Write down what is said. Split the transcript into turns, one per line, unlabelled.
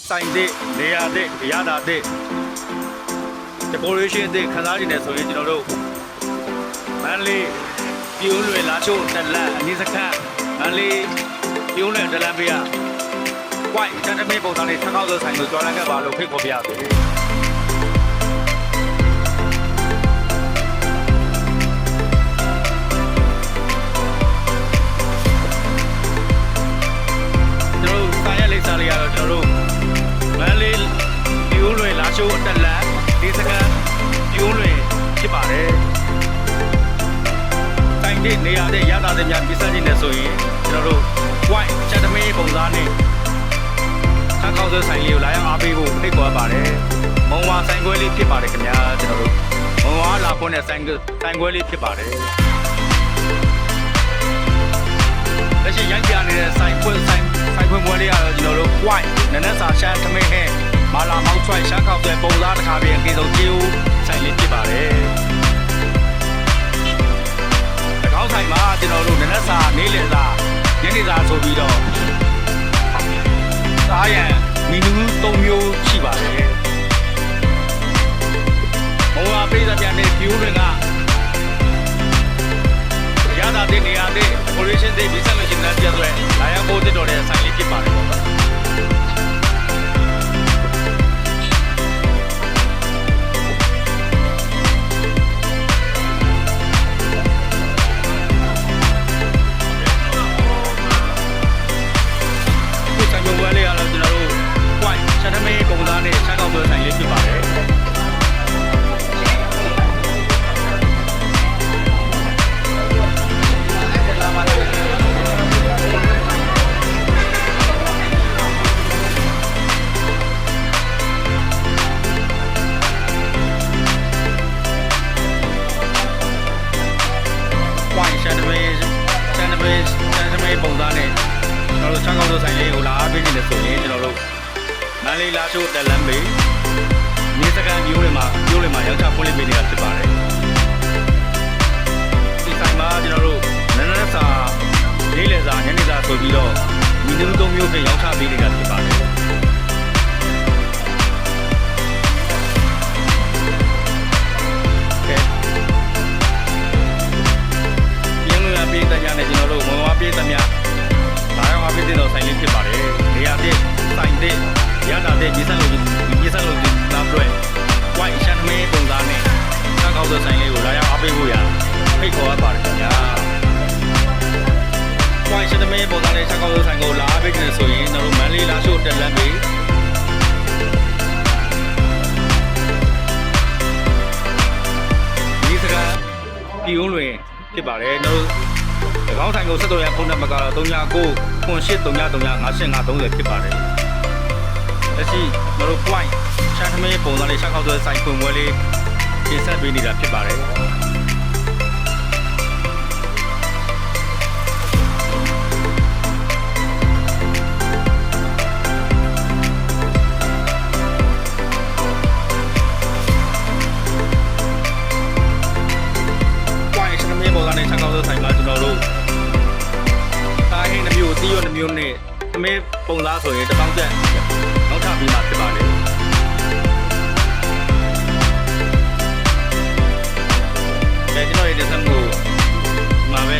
စိုင်းတဲ့နေရာတဲ့အရသာတဲ့ decoration တဲ့ခန်းစားနေတယ်ဆိုရင်ကျွန်တော်တို့မန္တလေးပြုံးလွယ်လာချို့တက်လက်အနည်းစခန့်မန္တလေးပြုံးလွယ်တက်လက်ပေးရ white တန်တမင်းပုံစံလေး1000ဆိုဆိုင်ကိုကြော်လန့်ခဲ့ပါလို့ဖိတ်ခေါ်ပြရစေလေးရတော့ကျွန်တော်တို့မန္တလေးပြုံးလွယ်လာချိုးတက်လက်ဒီစကန်ပြုံးလွယ်ဖြစ်ပါတယ်တိုင်တဲ့နေရာတဲ့ရတာတဲ့များပြစခြင်းနဲ့ဆိုရင်ကျွန်တော်တို့ white ချက်တမင်းပုံစားနဲ့ထပ်ကောက်စဆိုင်လေးကိုလာရောက်အားပေးဖို့ဖိတ်ခေါ်ပါတယ်မုံဝါဆိုင်ခွဲလေးဖြစ်ပါတယ်ခင်ဗျာကျွန်တော်တို့မုံဝါလာဖို့နဲ့ဆိုင်ခွဲလေးဖြစ်ပါတယ်လက်ရှိရိုက်ပြနေတဲ့ဆိုင်ခွဲပွဲလေးကတော့ကျွန်တော်တို့ white နနက်စာရှမ်းသမင်းဟဲ့မာလာမောက်ထွိုက်ရှမ်းခောက်တဲ့ပုံသားတစ်ခါပြင်အကေဆုံးကြီးဦးဆိုင်လေးဖြစ်ပါတယ်။၎င်းဆိုင်မှာကျွန်တော်တို့နနက်စာနေ့လယ်စာညနေစာဆိုပြီးတော့စားရန်မီနူး၃မျိုးရှိပါတယ်။ဘုံဝါပေးစားပြတဲ့ဖြူတွေကရတာတဲ့နေရာတဲ့ operation တဲ့ visa လို့ရှင်းတဲ့ပြတဲ့လာရောက်ဖို့တက်တော်တဲ့ဆိုင်လေးဖြစ်ပါတယ်ပေါ့နော်ဒီဆိုင်ပုံပွဲလေးကတော့ကျွန်တော်တို့ white ချက်ထမင်းပုံသားနဲ့ချက်ကောက်ပွဲဆိုင်လေးဖြစ်ပါတယ်ပုံသားနဲ့ကျွန်တော်တို့ချောင်းကောက်ဆိုဆိုင်လေးကိုလာအားပေးနေတယ်ဆိုရင်ကျွန်တော်တို့မန္တလေးလာရှိုးတက်လမ်းမေးမြေစကန်မျိုးတွေမှာရောက်ချဖွင့်လှစ်ပေးနေတာဖြစ်ပါတယ်ဒီဆိုင်မှာကျွန်တော်တို့နနက်စာနေ့လယ်စာညနေစာဆိုပြီးတော့မီနူး၃မျိုးဖြင့်ရောက်ချပေးနေတာဖြစ်ပါတယ်ပြည်တကြနဲ့ကျွန်တော်တို့မွန်ဝါပြည်တများဒါရောအပြည်တော်ဆိုင်လေးဖြစ်ပါတယ်နေရာတဲ့ဆိုင်တဲ့ရတာတဲ့ဒီဆက်လို့လာပြွဲ white ရှမ်းမင်းပုံသားနဲ့ချက်ကောက်တဲ့ဆိုင်လေးကိုလာရောက်အားပေးဖို့ရဖိတ်ခေါ်ရပါတယ်ခင်ဗျာ white ရှမ်းမင်းပုံသားနဲ့ချက်ကောက်တဲ့ဆိုင်ကိုလာအားပေးနေဆိုရင်ကျွန်တော်တို့မန္တလေးလာရှိုးတက်လမ်းပြီးဒီစကားပြုံးလွင်ဖြစ်ပါတယ်ကျွန်တော်၎င်းဆိုင်ကိုဆက်သွယ်ရဖုန်းနံပါတ်ကတော့3993833530ဖြစ်ပါတယ်လက်ရှိကျွန်တော်တို့ white ရှမ်းသမင်းပုံစံလေးရှောက်ခောက်သွဲဆိုင်ဖွင့်ပွဲလေးပြင်ဆက်ပေးနေတာဖြစ်ပါတယ်ချက်ကောက်ဆိုင်မှာကျွန်တော်တို့တာဟင်းတစ်မျိုးတီးရွတစ်မျိုးနဲ့သမင်းပုံသားဆိုရင်တစ်ပေါင်းချက်နောက်ထပ်ပြီးမှဖြစ်ပါတယ်ကျွန်တော်ရဲ့လက်စမှုမှာပဲ